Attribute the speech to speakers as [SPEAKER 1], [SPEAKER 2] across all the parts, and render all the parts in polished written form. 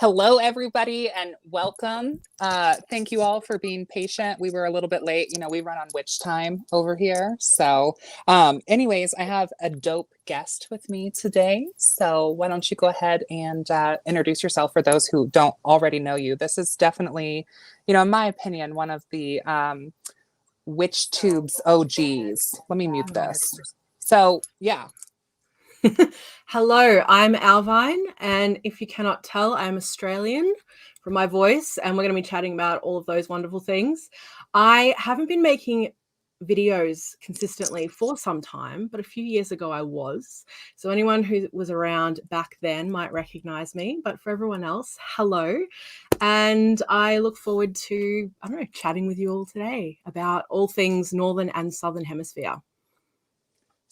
[SPEAKER 1] Hello, everybody, and welcome. Thank you all for being patient. We were a little bit late. We run on witch time over here. So anyways, I have a dope guest with me today. So why don't you go ahead and introduce yourself for those who don't already know you. This is definitely, in my opinion, one of the Witch Tube's OGs. Let me mute this. So, yeah.
[SPEAKER 2] Hello, I'm Owlvine, and if you cannot tell, I'm Australian from my voice, and we're going to be chatting about all of those wonderful things. I haven't been making videos consistently for some time, but a few years ago I was. So anyone who was around back then might recognize me, but for everyone else, hello. And I look forward to, chatting with you all today about all things Northern and Southern Hemisphere.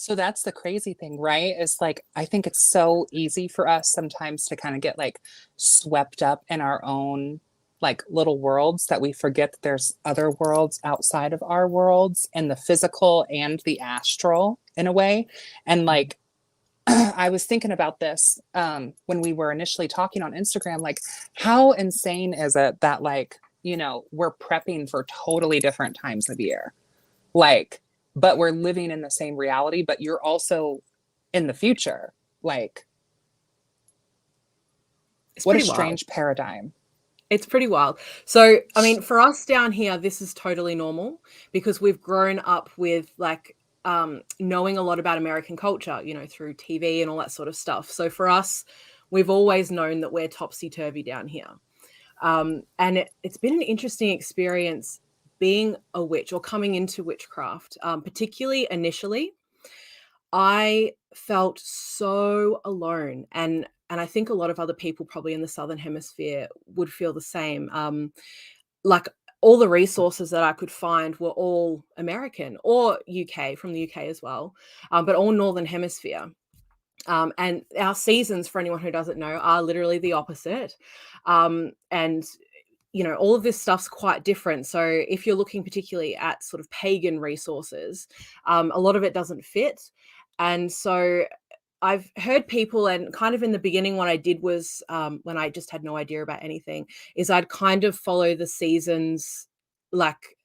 [SPEAKER 1] So that's the crazy thing, right? Is like, I think it's so easy for us sometimes to kind of get like swept up in our own like little worlds that we forget that there's other worlds outside of our worlds and the physical and the astral in a way. And like, I was thinking about this when we were initially talking on Instagram, like how insane is it that like, we're prepping for totally different times of year. Like, but we're living in the same reality, but you're also in the future. Like, what a strange paradigm.
[SPEAKER 2] It's pretty wild. So, I mean, for us down here, this is totally normal because we've grown up with like knowing a lot about American culture, through TV and all that sort of stuff. So for us, we've always known that we're topsy-turvy down here. And it's been an interesting experience being a witch or coming into witchcraft, particularly initially. I felt so alone, and I think a lot of other people probably in the Southern Hemisphere would feel the same. Like all the resources that I could find were all American or UK, from the UK as well, but all Northern Hemisphere. And our seasons, for anyone who doesn't know, are literally the opposite. And all of this stuff's quite different. So if you're looking particularly at sort of pagan resources, a lot of it doesn't fit. And so I've heard people, and kind of in the beginning, what I did was when I just had no idea about anything, is I'd kind of follow the seasons like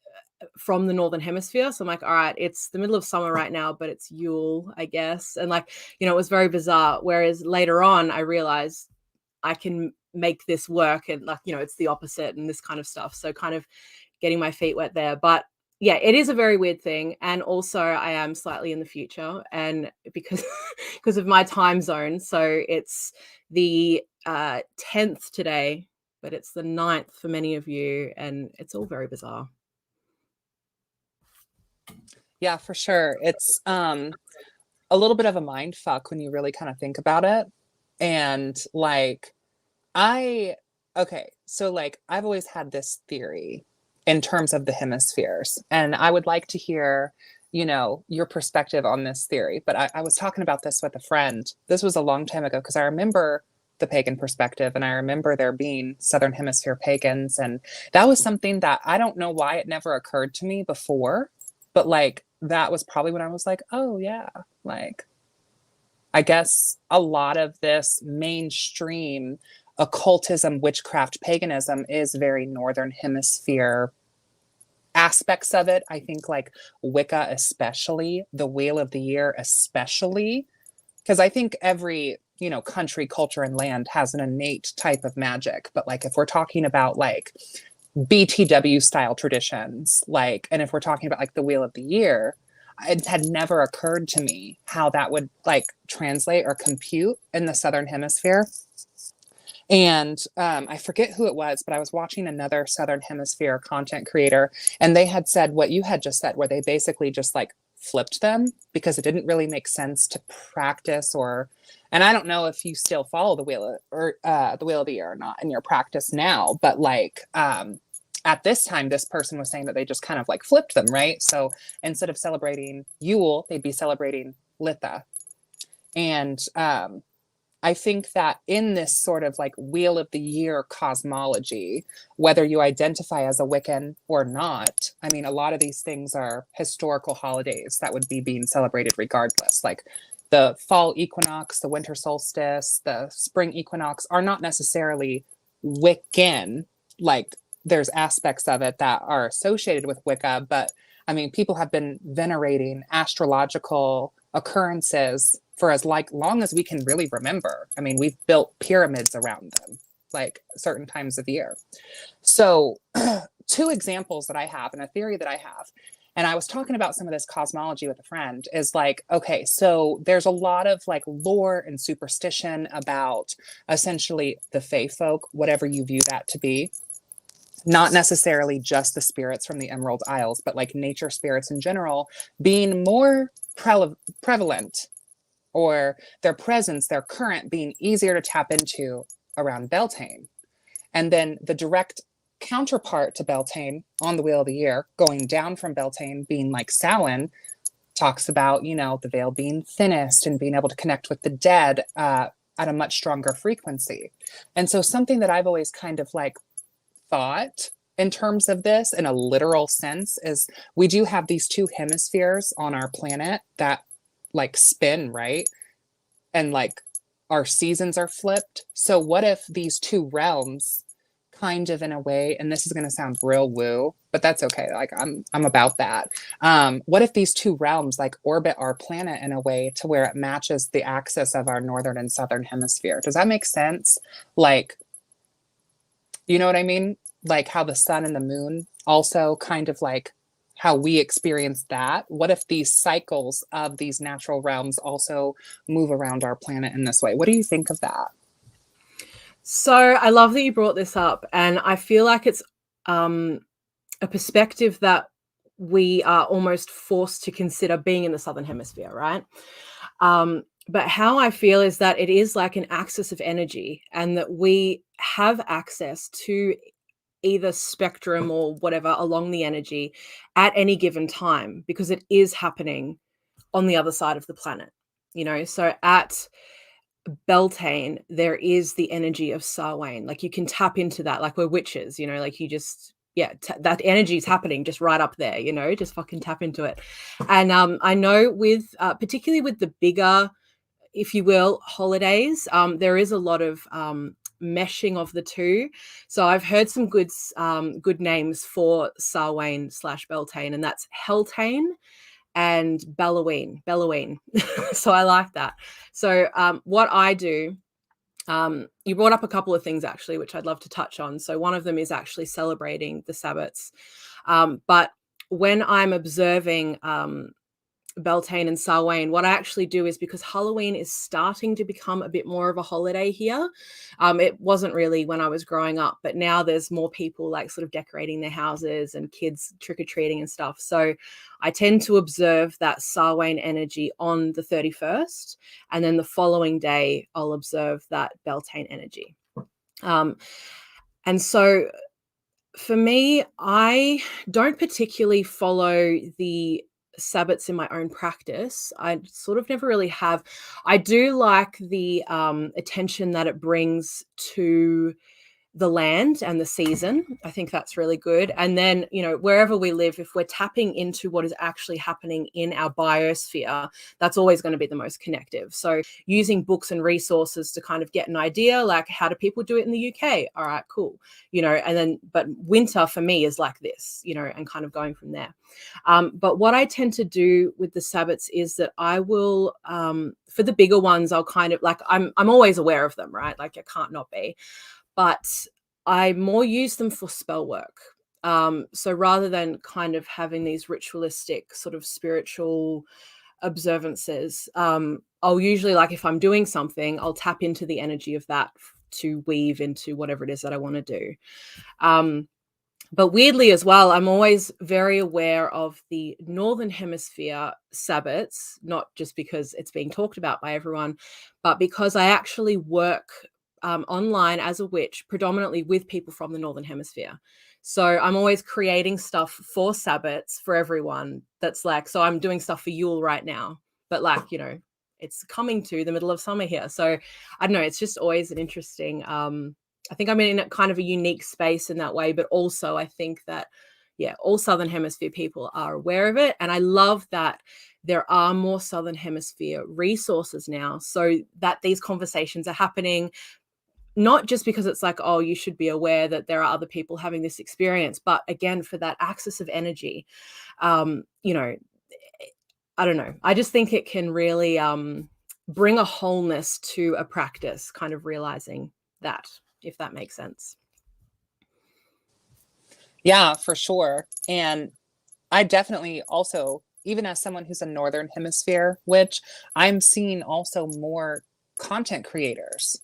[SPEAKER 2] from the Northern Hemisphere. So I'm like, all right, it's the middle of summer right now, but it's Yule, I guess. And like, it was very bizarre. Whereas later on, I realized I can make this work, and like, it's the opposite and this kind of stuff. So kind of getting my feet wet there. But yeah, it is a very weird thing. And also I am slightly in the future, and because of my time zone. So it's the 10th today, but it's the 9th for many of you. And it's all very bizarre.
[SPEAKER 1] Yeah, for sure. It's a little bit of a mind fuck when you really kind of think about it. And like, so like I've always had this theory in terms of the hemispheres, and I would like to hear, your perspective on this theory. But I was talking about this with a friend. This was a long time ago because I remember the pagan perspective, and I remember there being Southern Hemisphere pagans, and that was something that I don't know why it never occurred to me before, but like that was probably when I was like, oh yeah, like I guess a lot of this mainstream occultism, witchcraft, paganism is very Northern Hemisphere aspects of it. I think like Wicca, especially the Wheel of the Year, especially, because I think every, country, culture, and land has an innate type of magic. But like if we're talking about like BTW style traditions, like, and if we're talking about like the Wheel of the Year, it had never occurred to me how that would like translate or compute in the Southern Hemisphere. And I forget who it was, but I was watching another Southern Hemisphere content creator, and they had said what you had just said, where they basically just like flipped them because it didn't really make sense to practice and I don't know if you still follow the Wheel of the Year or not in your practice now, but like at this time, this person was saying that they just kind of like flipped them, right? So instead of celebrating Yule, they'd be celebrating Litha. And I think that in this sort of like Wheel of the Year cosmology, whether you identify as a Wiccan or not, I mean, a lot of these things are historical holidays that would be being celebrated regardless. Like the fall equinox, the winter solstice, the spring equinox are not necessarily Wiccan, like there's aspects of it that are associated with Wicca, but I mean, people have been venerating astrological occurrences for as like long as we can really remember. I mean, we've built pyramids around them, like certain times of year. So, two examples that I have and a theory that I have, and I was talking about some of this cosmology with a friend, is like, okay, so there's a lot of like lore and superstition about essentially the fae folk, whatever you view that to be. Not necessarily just the spirits from the Emerald Isles, but like nature spirits in general being more prevalent, or their presence, their current being easier to tap into around Beltane. And then the direct counterpart to Beltane on the Wheel of the Year, going down from Beltane, being like Samhain, talks about, you know, the veil being thinnest and being able to connect with the dead at a much stronger frequency. And so something that I've always kind of like thought in terms of this in a literal sense is we do have these two hemispheres on our planet that like spin, right? And like our seasons are flipped. So what if these two realms kind of in a way, and this is going to sound real woo, but that's okay. Like I'm about that. What if these two realms like orbit our planet in a way to where it matches the axis of our northern and southern hemisphere? Does that make sense? Like, you know what I mean? Like how the sun and the moon also kind of like how we experience that. What if these cycles of these natural realms also move around our planet in this way? What do you think of that?
[SPEAKER 2] So I love that you brought this up, and I feel like it's a perspective that we are almost forced to consider being in the Southern Hemisphere, right? But how I feel is that it is like an axis of energy, and that we have access to either spectrum or whatever along the energy at any given time, because it is happening on the other side of the planet, you know? So at Beltane, there is the energy of Samhain. Like you can tap into that, like we're witches, you know, like you just, yeah, that energy is happening just right up there, you know, just fucking tap into it. And I know with, particularly with the bigger, if you will, holidays, there is a lot of meshing of the two. So I've heard some good names for Samhain / Beltane, and that's Heltane and Belloween. So I like that. So what I do, you brought up a couple of things actually, which I'd love to touch on. So one of them is actually celebrating the Sabbats. But when I'm observing Beltane and Samhain, what I actually do is, because Halloween is starting to become a bit more of a holiday here. It wasn't really when I was growing up, but now there's more people like sort of decorating their houses and kids trick-or-treating and stuff. So I tend to observe that Samhain energy on the 31st, and then the following day I'll observe that Beltane energy. And so for me, I don't particularly follow the Sabbats in my own practice. I sort of never really have. I do like the attention that it brings to the land and the season. I think that's really good. And then, you know, wherever we live, if we're tapping into what is actually happening in our biosphere, that's always going to be the most connective. So using books and resources to kind of get an idea, like how do people do it in the UK? All right, cool. You know, and then, but winter for me is like this, you know, and kind of going from there. But what I tend to do with the Sabbats is that I will, for the bigger ones, I'll kind of like, I'm always aware of them, right? Like I can't not be. But I more use them for spell work. So rather than kind of having these ritualistic sort of spiritual observances, I'll usually, like if I'm doing something, I'll tap into the energy of that to weave into whatever it is that I want to do. But weirdly as well, I'm always very aware of the Northern Hemisphere Sabbats, not just because it's being talked about by everyone, but because I actually work online as a witch, predominantly with people from the Northern Hemisphere. So I'm always creating stuff for Sabbats for everyone. That's like, so I'm doing stuff for Yule right now, but like, you know, it's coming to the middle of summer here. So I don't know, it's just always an interesting, I think I'm in a kind of a unique space in that way, but also I think that, yeah, all Southern Hemisphere people are aware of it. And I love that there are more Southern Hemisphere resources now, so that these conversations are happening. not just because it's like, oh, you should be aware that there are other people having this experience, but again, for that axis of energy, you know, I don't know. I just think it can really bring a wholeness to a practice, kind of realizing that, if that makes sense.
[SPEAKER 1] Yeah, for sure. And I definitely also, even as someone who's a Northern Hemisphere witch, I'm seeing also more content creators,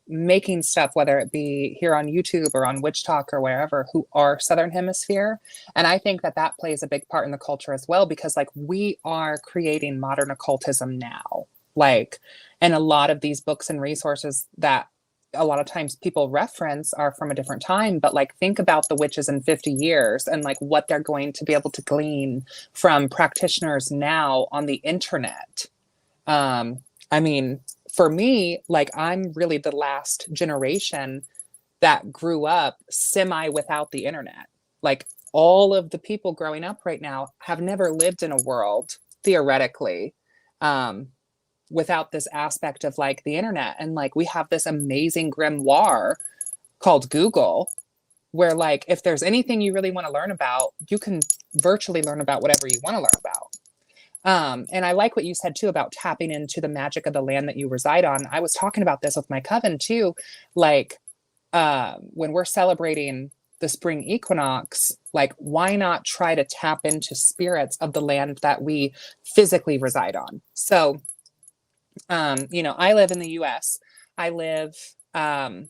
[SPEAKER 1] making stuff, whether it be here on YouTube or on Witch Talk or wherever, who are Southern Hemisphere. And I think that that plays a big part in the culture as well, because like we are creating modern occultism now. Like, and a lot of these books and resources that a lot of times people reference are from a different time, but like think about the witches in 50 years and like what they're going to be able to glean from practitioners now on the internet. I mean, for me, like I'm really the last generation that grew up semi without the internet. Like all of the people growing up right now have never lived in a world theoretically um, without this aspect of like the internet. And like we have this amazing grimoire called Google, where like if there's anything you really want to learn about, you can virtually learn about whatever you want to learn about. And I like what you said too about tapping into the magic of the land that you reside on. I was talking about this with my coven too. Like when we're celebrating the spring equinox, like why not try to tap into spirits of the land that we physically reside on? So I live in the US. I live in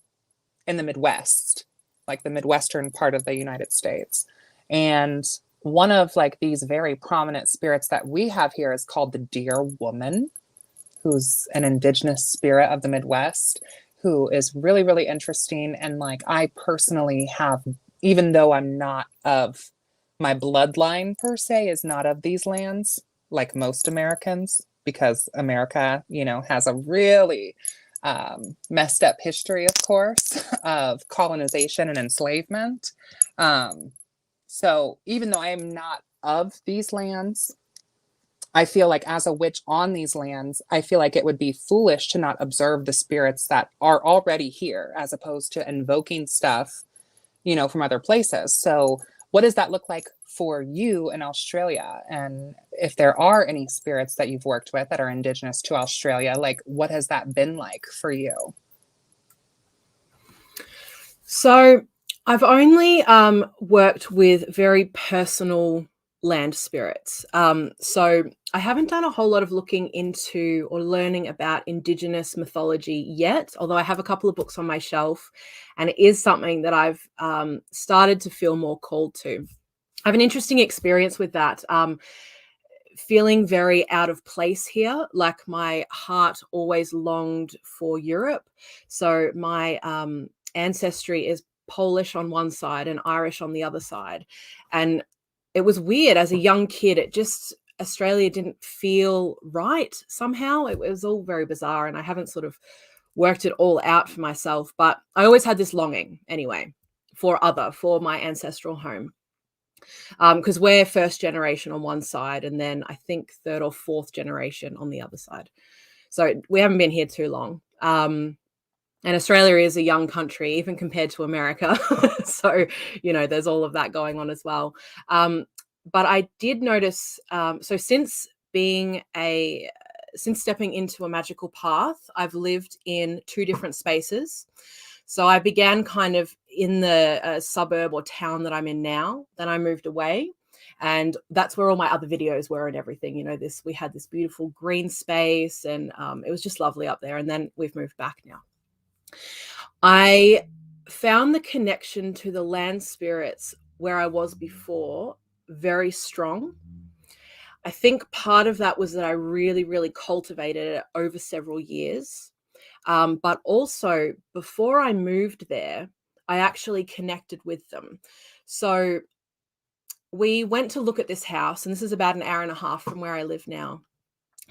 [SPEAKER 1] the Midwest, like the Midwestern part of the United States. And one of like these very prominent spirits that we have here is called the Deer Woman, who's an indigenous spirit of the Midwest, who is really, really interesting. And like I personally have, even though I'm not of my bloodline per se, is not of these lands, like most Americans, because America, has a really messed up history, of course, of colonization and enslavement. So even though I am not of these lands, I feel like as a witch on these lands, I feel like it would be foolish to not observe the spirits that are already here, as opposed to invoking stuff, from other places. So what does that look like for you in Australia? And if there are any spirits that you've worked with that are indigenous to Australia, like what has that been like for you?
[SPEAKER 2] So I've only worked with very personal land spirits. So I haven't done a whole lot of looking into or learning about Indigenous mythology yet, although I have a couple of books on my shelf, and it is something that I've started to feel more called to. I have an interesting experience with that. Feeling very out of place here, like my heart always longed for Europe. So my ancestry is Polish on one side and Irish on the other side. And it was weird as a young kid. Australia didn't feel right somehow. It was all very bizarre, and I haven't sort of worked it all out for myself, but I always had this longing anyway for my ancestral home. Because we're first generation on one side, and then I think third or fourth generation on the other side. So we haven't been here too long. And Australia is a young country, even compared to America. So, there's all of that going on as well. But I did notice, so since stepping into a magical path, I've lived in 2 different spaces. So I began kind of in the suburb or town that I'm in now. Then I moved away, and that's where all my other videos were and everything. We had this beautiful green space, and it was just lovely up there. And then we've moved back now. I found the connection to the land spirits where I was before very strong. I think part of that was that I really, really cultivated it over several years. But also, before I moved there, I actually connected with them. So we went to look at this house, and this is about an hour and a half from where I live now.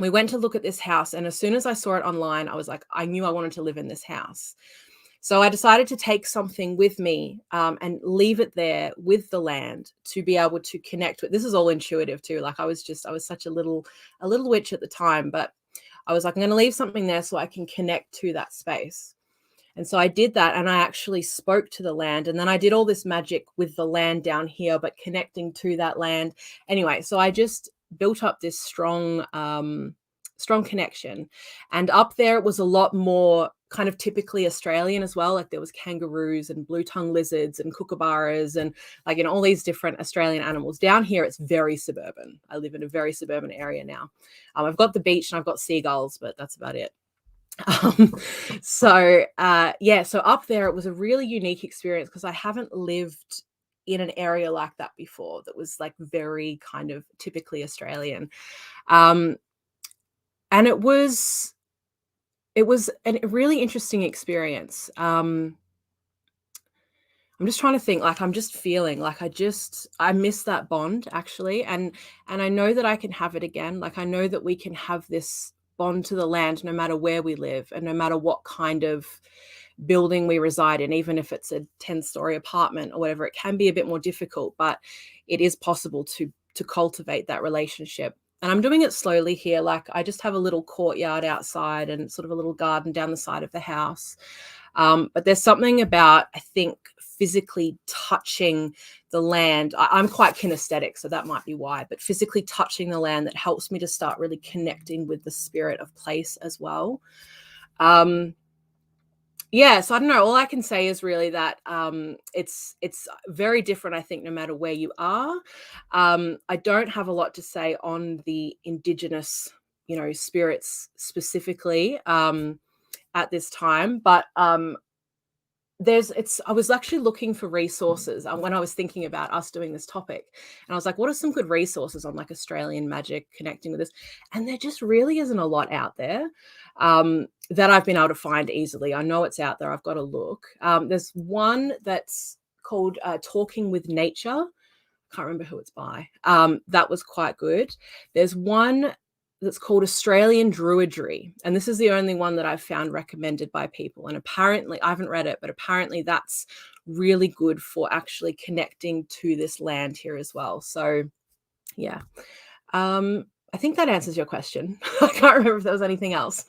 [SPEAKER 2] We went to look at this house, and as soon as I saw it online, I was like, I knew I wanted to live in this house. So I decided to take something with me and leave it there with the land to be able to connect with. This is all intuitive too. Like I was such a little witch at the time, but I was like, I'm going to leave something there so I can connect to that space. And so I did that, and I actually spoke to the land, and then I did all this magic with the land down here, but connecting to that land. Anyway, so I just built up this strong connection. And up there it was a lot more kind of typically Australian as well. Like there was kangaroos and blue tongue lizards and kookaburras and like, all these different Australian animals. Down here it's very suburban. I live in a very suburban area now. I've got the beach and I've got seagulls, but that's about it. So up there it was a really unique experience because I haven't lived in an area like that before that was like very kind of typically Australian. And it was a really interesting experience. I'm just trying to think, like, I'm just feeling like I miss that bond actually. And I know that I can have it again. Like, I know that we can have this bond to the land no matter where we live and no matter what kind of building we reside in, even if it's a 10-story apartment or whatever. It can be a bit more difficult, but it is possible to cultivate that relationship. And I'm doing it slowly here. Like, I just have a little courtyard outside and sort of a little garden down the side of the house. But there's something about, I think, physically touching the land. I'm quite kinesthetic, so that might be why, but physically touching the land that helps me to start really connecting with the spirit of place as well. So I don't know. All I can say is really that it's very different, I think, no matter where you are. I don't have a lot to say on the Indigenous, spirits specifically at this time, but I was actually looking for resources when I was thinking about us doing this topic, and I was like, what are some good resources on like Australian magic connecting with this? And there just really isn't a lot out there that I've been able to find easily. I know it's out there. I've got to look. There's one that's called Talking with Nature. I can't remember who it's by. That was quite good. There's one that's called Australian Druidry. And this is the only one that I've found recommended by people. And apparently, I haven't read it, but apparently that's really good for actually connecting to this land here as well. So yeah, I think that answers your question. I can't remember if there was anything else.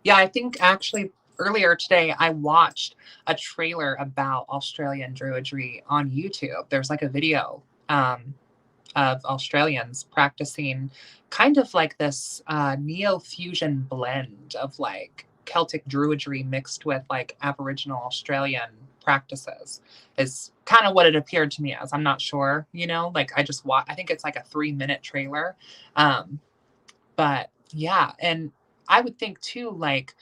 [SPEAKER 1] Yeah, I think actually earlier today, I watched a trailer about Australian Druidry on YouTube. There's like a video of Australians practicing kind of like this neo-fusion blend of like Celtic Druidry mixed with like Aboriginal Australian practices is kind of what it appeared to me as. I'm not sure, like I think it's like a 3-minute trailer. But yeah, and I would think too, like,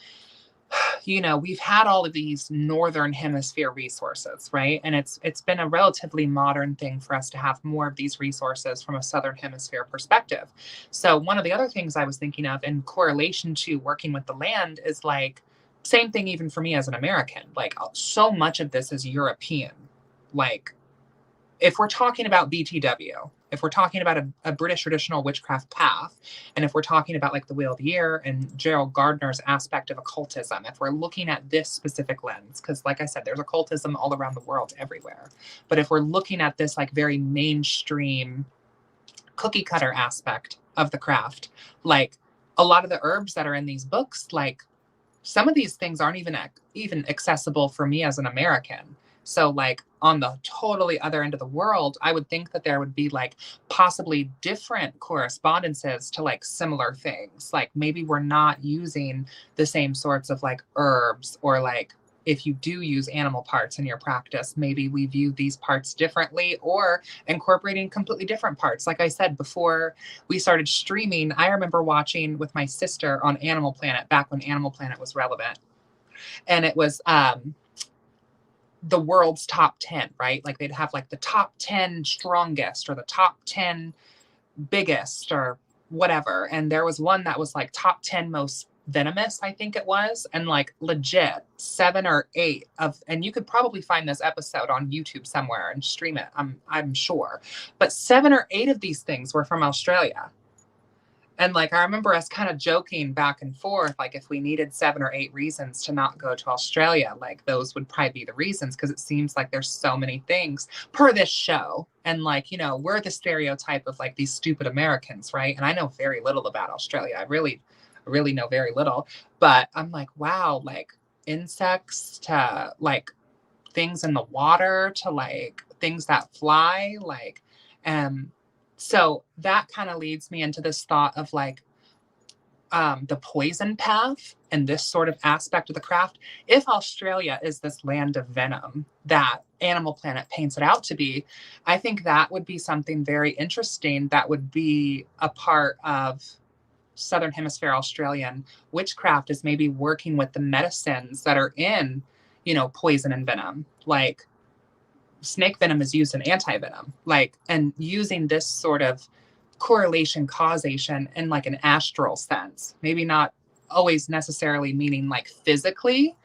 [SPEAKER 1] we've had all of these Northern Hemisphere resources, right? And it's been a relatively modern thing for us to have more of these resources from a Southern Hemisphere perspective. So one of the other things I was thinking of in correlation to working with the land is like, same thing even for me as an American, like so much of this is European. Like, if we're talking about BTW, if we're talking about a British traditional witchcraft path, and if we're talking about like the Wheel of the Year and Gerald Gardner's aspect of occultism, if we're looking at this specific lens, because like I said, there's occultism all around the world everywhere. But if we're looking at this like very mainstream cookie cutter aspect of the craft, like a lot of the herbs that are in these books, like some of these things aren't even accessible for me as an American. So like on the totally other end of the world, I would think that there would be like possibly different correspondences to like similar things. Like maybe we're not using the same sorts of like herbs, or like if you do use animal parts in your practice, maybe we view these parts differently or incorporating completely different parts. Like I said, before we started streaming, I remember watching with my sister on Animal Planet back when Animal Planet was relevant. And it was, the world's top 10, right? Like they'd have like the top 10 strongest or the top 10 biggest or whatever. And there was one that was like top 10 most venomous, I think it was. And like legit 7 or 8 of, and you could probably find this episode on YouTube somewhere and stream it. I'm sure. But 7 or 8 of these things were from Australia. And like, I remember us kind of joking back and forth, like if we needed 7 or 8 reasons to not go to Australia, like those would probably be the reasons. Cause it seems like there's so many things per this show. And like, we're the stereotype of like these stupid Americans, right? And I know very little about Australia. I really know very little, but I'm like, wow, like insects to like things in the water to like things that fly. Like, um, so that kind of leads me into this thought of like the poison path and this sort of aspect of the craft. If Australia is this land of venom that Animal Planet paints it out to be, I think that would be something very interesting that would be a part of Southern Hemisphere Australian witchcraft, is maybe working with the medicines that are in, poison and venom. Like snake venom is used in anti-venom, like, and using this sort of correlation causation in like an astral sense, maybe not always necessarily meaning like physically,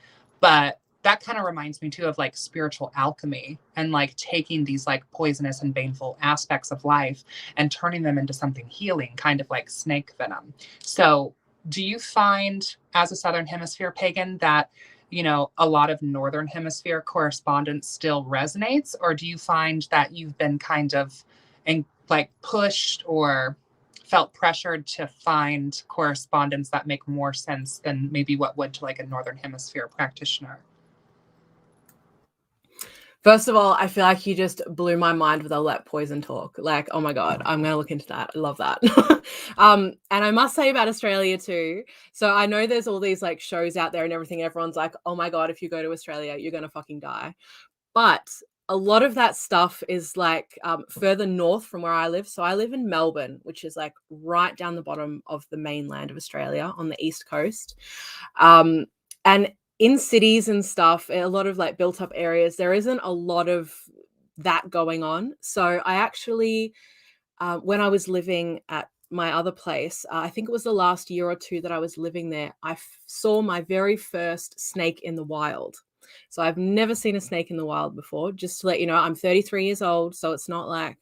[SPEAKER 1] but that kind of reminds me too of like spiritual alchemy and like taking these like poisonous and baneful aspects of life and turning them into something healing, kind of like snake venom. So do you find as a Southern Hemisphere pagan that a lot of Northern Hemisphere correspondence still resonates, or do you find that you've been kind of like pushed or felt pressured to find correspondence that make more sense than maybe what would to like a Northern Hemisphere practitioner?
[SPEAKER 2] First of all, I feel like you just blew my mind with all that poison talk. Like, oh my God, I'm going to look into that. I love that. And I must say about Australia too. So I know there's all these like shows out there and everything. Everyone's like, oh my God, if you go to Australia, you're going to fucking die. But a lot of that stuff is like further north from where I live. So I live in Melbourne, which is like right down the bottom of the mainland of Australia on the east coast. And in cities and stuff, a lot of like built up areas, there isn't a lot of that going on. So I actually, when I was living at my other place, I think it was the last year or two that I was living there, I saw my very first snake in the wild. So I've never seen a snake in the wild before. Just to let you know, I'm 33 years old, so it's not like,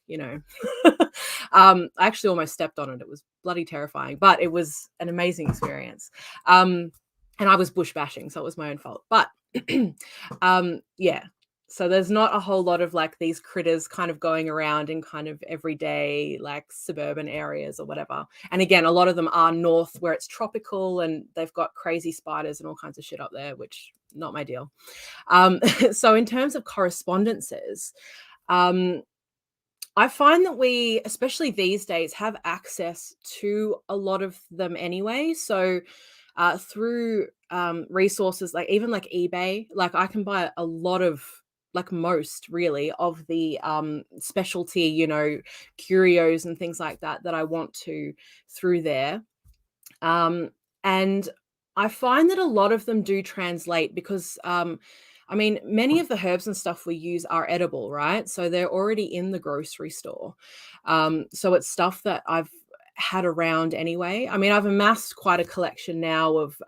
[SPEAKER 2] I actually almost stepped on it. It was bloody terrifying, but it was an amazing experience. And I was bush bashing, so it was my own fault. But yeah, so there's not a whole lot of like these critters kind of going around in kind of everyday like suburban areas or whatever. And again, a lot of them are north where it's tropical and they've got crazy spiders and all kinds of shit up there, which not my deal. So in terms of correspondences, I find that we, especially these days, have access to a lot of them anyway. So through resources like even like eBay, like I can buy a lot of like most really of the specialty, curios and things like that I want to through there. And I find that a lot of them do translate because many of the herbs and stuff we use are edible, right? So they're already in the grocery store. So it's stuff that I've had around anyway. I mean, I've amassed quite a collection now of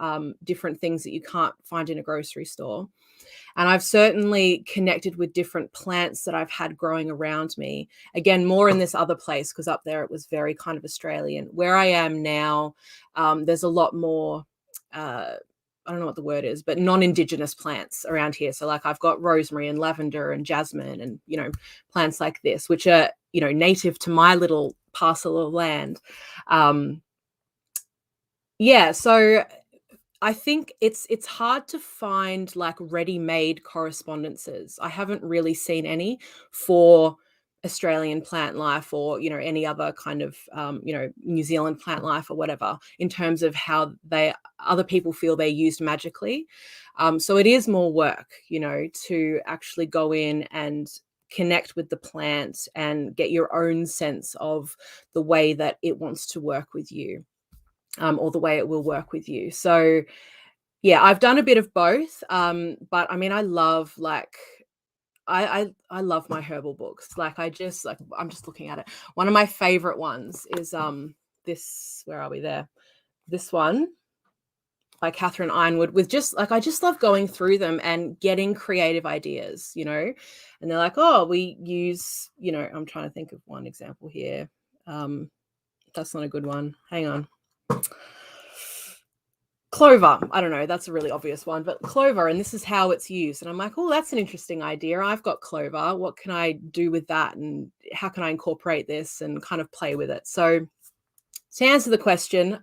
[SPEAKER 2] different things that you can't find in a grocery store. And I've certainly connected with different plants that I've had growing around me. Again, more in this other place because up there it was very kind of Australian. Where I am now, there's a lot more I don't know what the word is, but non-indigenous plants around here. So like I've got rosemary and lavender and jasmine and, plants like this, which are, native to my little parcel of land. So I think it's hard to find like ready-made correspondences. I haven't really seen any for Australian plant life or any other kind of New Zealand plant life or whatever in terms of how other people feel they're used magically. So it is more work, to actually go in and connect with the plant and get your own sense of the way that it wants to work with you. Or the way it will work with you. So yeah, I've done a bit of both. But I mean, I love like I love my herbal books. Like I'm just looking at it. One of my favorite ones is this, where are we there? This one by Catherine Ironwood with just like I just love going through them and getting creative ideas, and they're like, oh, we use, I'm trying to think of one example here. That's not a good one. Hang on. Clover. I don't know. That's a really obvious one, but clover, and this is how it's used. And I'm like, oh, that's an interesting idea. I've got clover. What can I do with that? And how can I incorporate this and kind of play with it? So to answer the question,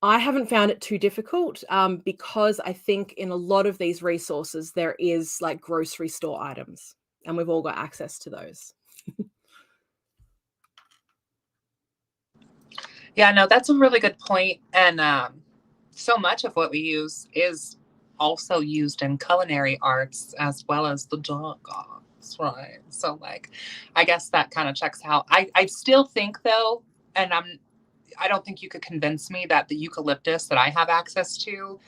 [SPEAKER 2] I haven't found it too difficult because I think in a lot of these resources, there is like grocery store items, and we've all got access to those.
[SPEAKER 1] Yeah, no, that's a really good point. And so much of what we use is also used in culinary arts as well as the dog arts, right? So, like, I guess that kind of checks out. I still think, though, and I don't think you could convince me that the eucalyptus that I have access to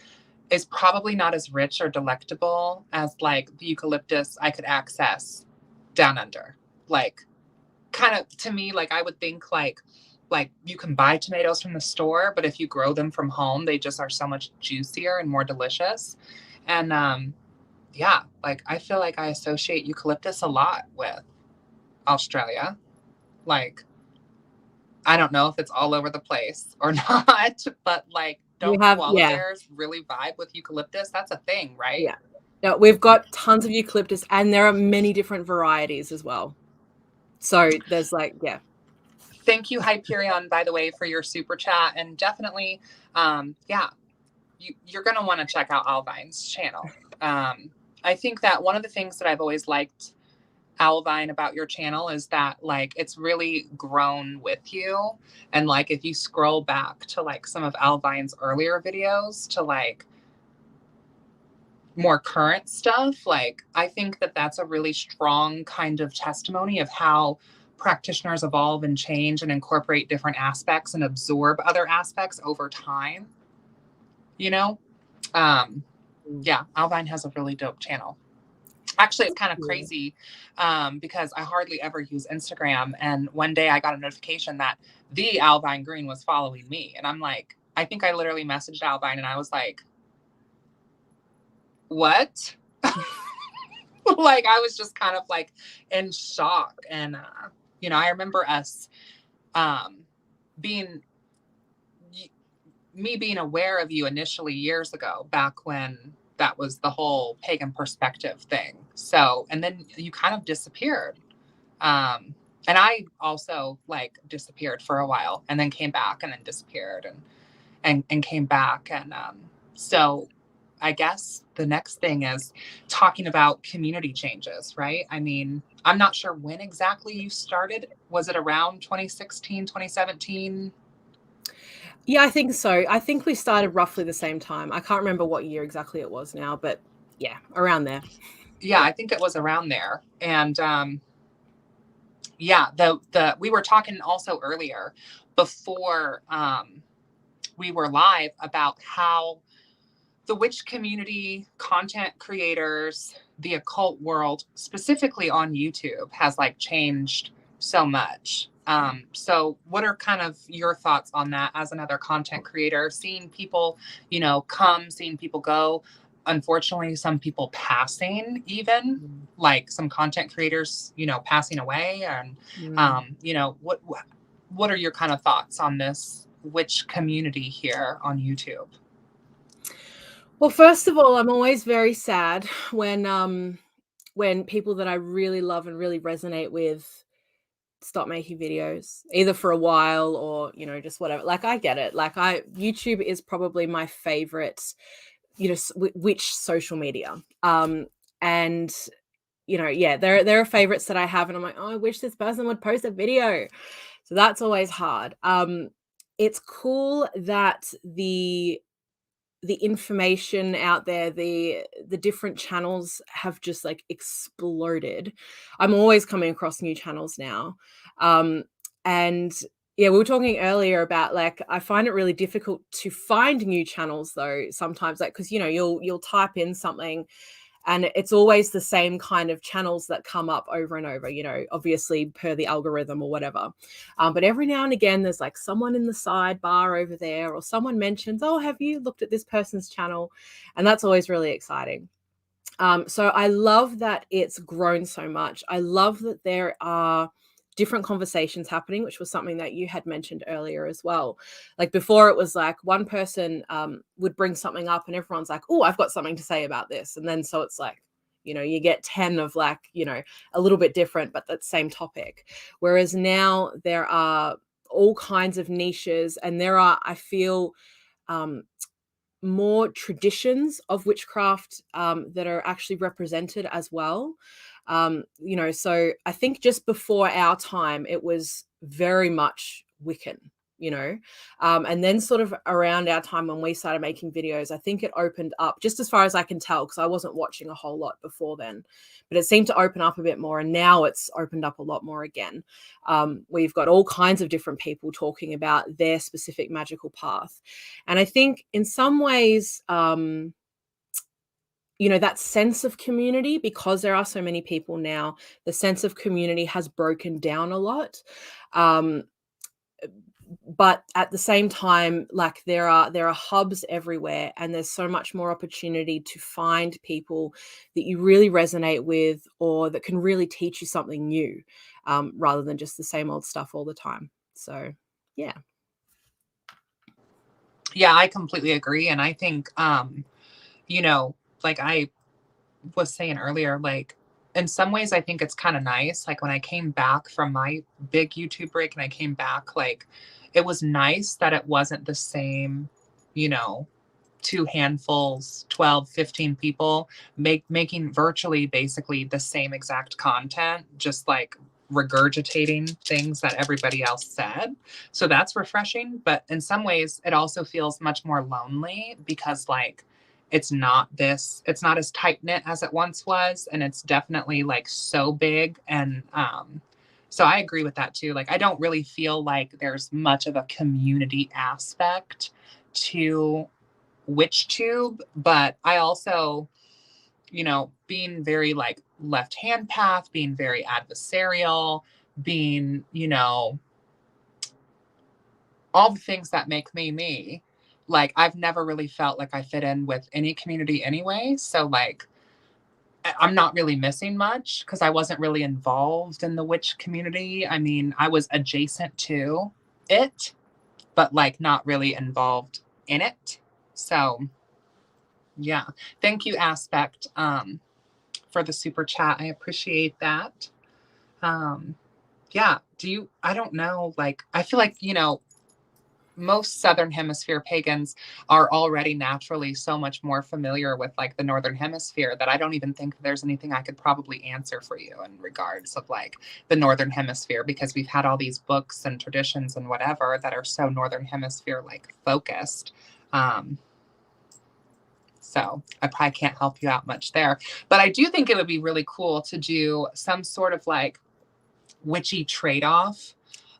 [SPEAKER 1] is probably not as rich or delectable as like the eucalyptus I could access down under. Like, kind of to me, like I would think like you can buy tomatoes from the store, but if you grow them from home, they just are so much juicier and more delicious. And yeah, like I feel like I associate eucalyptus a lot with Australia. Like I don't know if it's all over the place or not, but like
[SPEAKER 2] We
[SPEAKER 1] don't
[SPEAKER 2] have,
[SPEAKER 1] koala
[SPEAKER 2] yeah,
[SPEAKER 1] bears really vibe with eucalyptus? That's a thing, right?
[SPEAKER 2] yeah. No, we've got tons of eucalyptus, and there are many different varieties as well. So there's like, yeah.
[SPEAKER 1] Thank you, Hyperion, by the way, for your super chat. And definitely, yeah, you're going to want to check out Owlvine's channel. I think that one of the things that I've always liked Owlvine about your channel is that like it's really grown with you. And like if you scroll back to like some of Owlvine's earlier videos to like more current stuff, like I think that that's a really strong kind of testimony of how practitioners evolve and change and incorporate different aspects and absorb other aspects over time, you know. Yeah, Owlvine has a really dope channel. Actually, it's kind of crazy because I hardly ever use Instagram, and one day I got a notification that the Owlvine Green was following me, and I'm like, I think I literally messaged Owlvine and I was like, what? Like I was just kind of like in shock. And you know, I remember us being me being aware of you initially years ago, back when that was the whole pagan perspective thing. So, and then you kind of disappeared. And I also like disappeared for a while and then came back and then disappeared and came back. And so I guess the next thing is talking about community changes, right? I mean, I'm not sure when exactly you started. Was it around 2016, 2017?
[SPEAKER 2] Yeah, I think so. I think we started roughly the same time. I can't remember what year exactly it was now, but yeah, around there.
[SPEAKER 1] Yeah, I think it was around there. And yeah, the we were talking also earlier before we were live about how the witch community, content creators, the occult world, specifically on YouTube, has like changed so much. So what are kind of your thoughts on that as another content creator, seeing people, you know, come, seeing people go, unfortunately, some people passing even, like some content creators, you know, passing away. And, you know, what are your kind of thoughts on this witch community here on YouTube?
[SPEAKER 2] Well, first of all, I'm always very sad when people that I really love and really resonate with stop making videos, either for a while or, you know, just whatever. Like I get it. Like YouTube is probably my favorite, you know, which social media. And you know, yeah, there are favorites that I have, and I'm like, oh, I wish this person would post a video. So that's always hard. It's cool that the information out there, the different channels have just like exploded. I'm always coming across new channels now. And yeah, we were talking earlier about like I find it really difficult to find new channels though sometimes, like because you know you'll type in something and it's always the same kind of channels that come up over and over, you know, obviously per the algorithm or whatever. But every now and again, there's like someone in the sidebar over there, or someone mentions, oh, have you looked at this person's channel? And that's always really exciting. So I love that it's grown so much. I love that there are different conversations happening, which was something that you had mentioned earlier as well. Like before, it was like one person would bring something up and everyone's like, oh, I've got something to say about this. And then so it's like, you know, you get 10 of like, you know, a little bit different, but that same topic. Whereas now there are all kinds of niches, and there are, I feel, more traditions of witchcraft that are actually represented as well. So I think just before our time, it was very much Wiccan, and then sort of around our time when we started making videos, I think it opened up, just as far as I can tell, because I wasn't watching a whole lot before then, but it seemed to open up a bit more, and now it's opened up a lot more again. We've got all kinds of different people talking about their specific magical path. And I think in some ways, that sense of community, because there are so many people now, the sense of community has broken down a lot. But at the same time, like there are hubs everywhere, and there's so much more opportunity to find people that you really resonate with, or that can really teach you something new, rather than just the same old stuff all the time. So, yeah.
[SPEAKER 1] Yeah, I completely agree. And I think, like I was saying earlier, like in some ways, I think it's kind of nice. Like when I came back from my big YouTube break and I came back, like it was nice that it wasn't the same, two handfuls, 12, 15 people making virtually basically the same exact content, just like regurgitating things that everybody else said. So that's refreshing. But in some ways, it also feels much more lonely because like it's not as tight knit as it once was. And it's definitely like so big. And so I agree with that too. Like I don't really feel like there's much of a community aspect to WitchTube, but I also, being very like left hand path, being very adversarial, being, all the things that make me me, like I've never really felt like I fit in with any community anyway. So like I'm not really missing much because I wasn't really involved in the witch community. I mean, I was adjacent to it, but like not really involved in it. So yeah. Thank you, Aspect, for the super chat. I appreciate that. Yeah. I don't know, like, I feel like, most Southern Hemisphere pagans are already naturally so much more familiar with like the Northern Hemisphere that I don't even think there's anything I could probably answer for you in regards of like the Northern Hemisphere, because we've had all these books and traditions and whatever that are so Northern Hemisphere like focused. So I probably can't help you out much there. But I do think it would be really cool to do some sort of like witchy trade-off,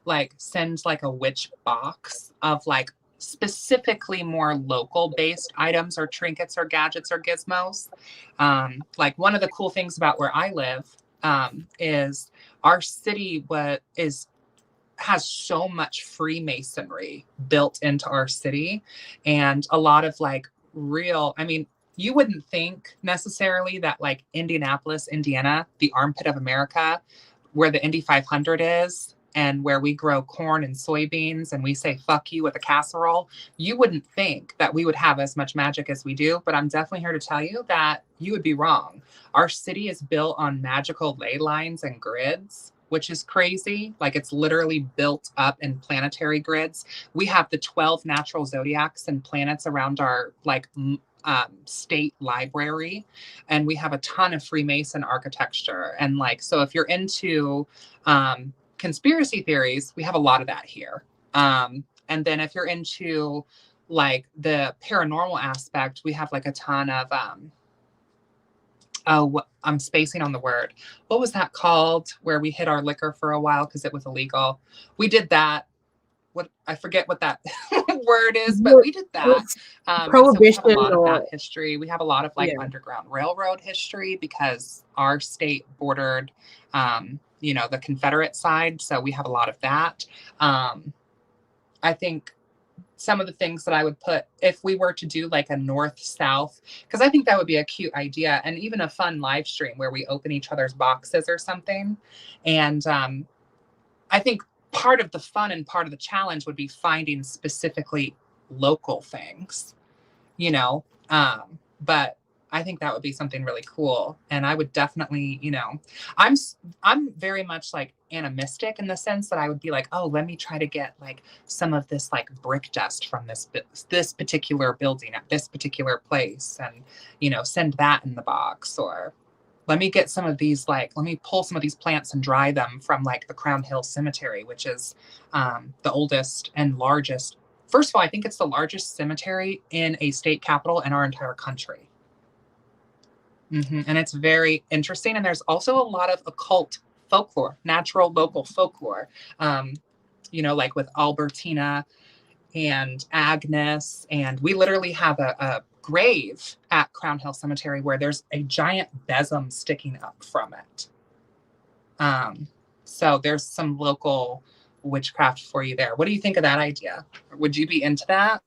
[SPEAKER 1] like send like a witch box of like specifically more local based items or trinkets or gadgets or gizmos. Like one of the cool things about where I live is our city has so much Freemasonry built into our city, and a lot of like I mean, you wouldn't think necessarily that like Indianapolis, Indiana, the armpit of America, where the Indy 500 is, and where we grow corn and soybeans and we say fuck you with a casserole, you wouldn't think that we would have as much magic as we do. But I'm definitely here to tell you that you would be wrong. Our city is built on magical ley lines and grids, which is crazy. Like it's literally built up in planetary grids. We have the 12 natural zodiacs and planets around our like state library, and we have a ton of Freemason architecture. And like, so if you're into conspiracy theories, we have a lot of that here. And then if you're into like the paranormal aspect, we have like a ton of I'm spacing on the word. What was that called? Where we hid our liquor for a while because it was illegal. We did that. I forget what that word is, but we did that. And so we have a
[SPEAKER 2] Prohibition
[SPEAKER 1] lot of that
[SPEAKER 2] or
[SPEAKER 1] history. We have a lot of like
[SPEAKER 2] yeah.
[SPEAKER 1] Underground Railroad history because our state bordered, the Confederate side. So we have a lot of that. I think some of the things that I would put if we were to do like a north south, because I think that would be a cute idea, and even a fun live stream where we open each other's boxes or something. And I think part of the fun and part of the challenge would be finding specifically local things, but I think that would be something really cool. And I would definitely, I'm very much like animistic in the sense that I would be like, oh, let me try to get like some of this like brick dust from this particular building at this particular place, and send that in the box. Or let me get some of these, like, let me pull some of these plants and dry them from like the Crown Hill Cemetery, which is the oldest and largest. First of all, I think it's the largest cemetery in a state capital in our entire country. And it's very interesting. And there's also a lot of occult folklore, natural local folklore, like with Albertina and Agnes. And we literally have a grave at Crown Hill Cemetery where there's a giant besom sticking up from it. So there's some local witchcraft for you there. What do you think of that idea? Would you be into that?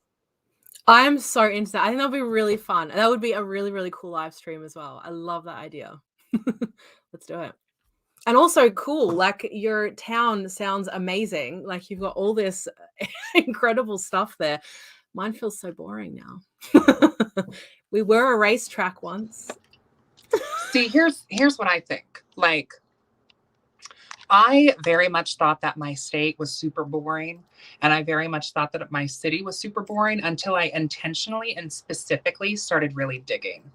[SPEAKER 2] I am so into that. I think that'll be really fun. That would be a really, really cool live stream as well. I love that idea. Let's do it. And also cool, like your town sounds amazing. Like you've got all this incredible stuff there. Mine feels so boring now. We were a racetrack once.
[SPEAKER 1] See, here's what I think. Like, I very much thought that my state was super boring. And I very much thought that my city was super boring until I intentionally and specifically started really digging.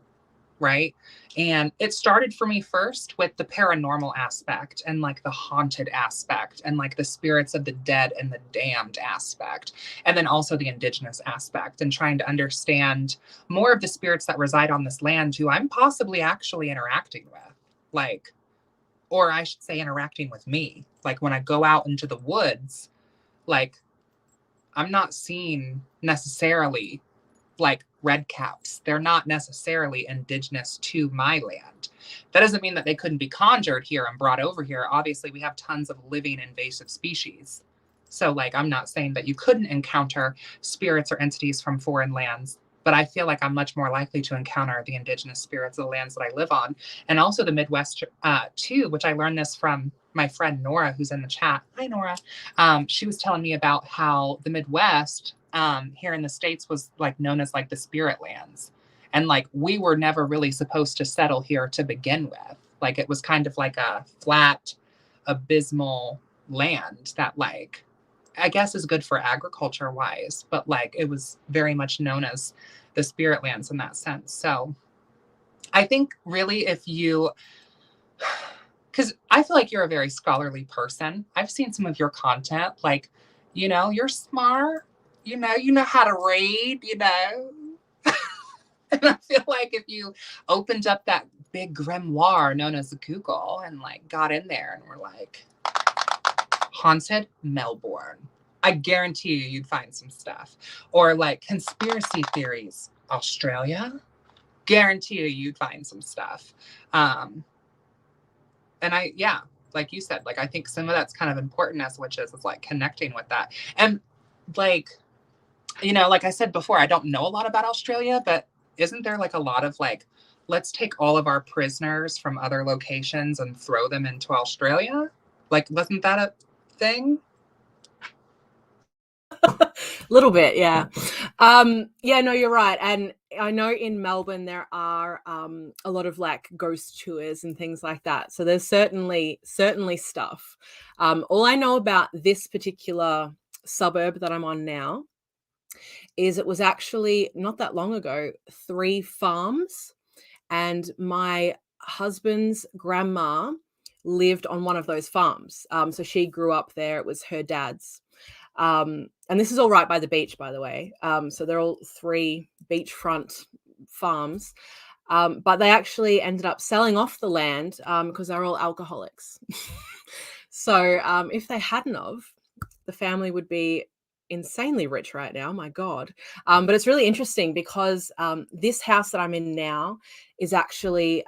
[SPEAKER 1] Right. And it started for me first with the paranormal aspect and like the haunted aspect and like the spirits of the dead and the damned aspect. And then also the indigenous aspect and trying to understand more of the spirits that reside on this land who I'm possibly actually interacting with. Like, or I should say interacting with me. Like when I go out into the woods, like I'm not seeing necessarily like red caps. They're not necessarily indigenous to my land. That doesn't mean that they couldn't be conjured here and brought over here. Obviously, we have tons of living invasive species. So like, I'm not saying that you couldn't encounter spirits or entities from foreign lands, but I feel like I'm much more likely to encounter the indigenous spirits of the lands that I live on. And also the Midwest too, which I learned this from my friend Nora, who's in the chat. Hi, Nora. She was telling me about how the Midwest here in the States was like known as like the spirit lands. And like, we were never really supposed to settle here to begin with. Like, it was kind of like a flat, abysmal land that like, I guess is good for agriculture wise, but like it was very much known as the spirit lands in that sense. So I think really if you, because I feel like you're a very scholarly person. I've seen some of your content, like, you're smart, you know how to read, And I feel like if you opened up that big grimoire known as Google and like got in there and were like, haunted Melbourne, I guarantee you'd find some stuff. Or like conspiracy theories, Australia, guarantee you'd find some stuff. And like you said, like I think some of that's kind of important as witches is like connecting with that. And like, like I said before, I don't know a lot about Australia, but isn't there like a lot of like, let's take all of our prisoners from other locations and throw them into Australia? Like, wasn't that a thing?
[SPEAKER 2] A little bit, yeah. Yeah, no, you're right. And I know in Melbourne there are a lot of like ghost tours and things like that. So there's certainly stuff. All I know about this particular suburb that I'm on now is it was actually not that long ago 3 farms, and my husband's grandma lived on one of those farms. So she grew up there. It was her dad's. And this is all right by the beach, by the way. So they're all 3 beachfront farms. But they actually ended up selling off the land because they're all alcoholics. So if they hadn't of, the family would be insanely rich right now. My God. But it's really interesting because this house that I'm in now is actually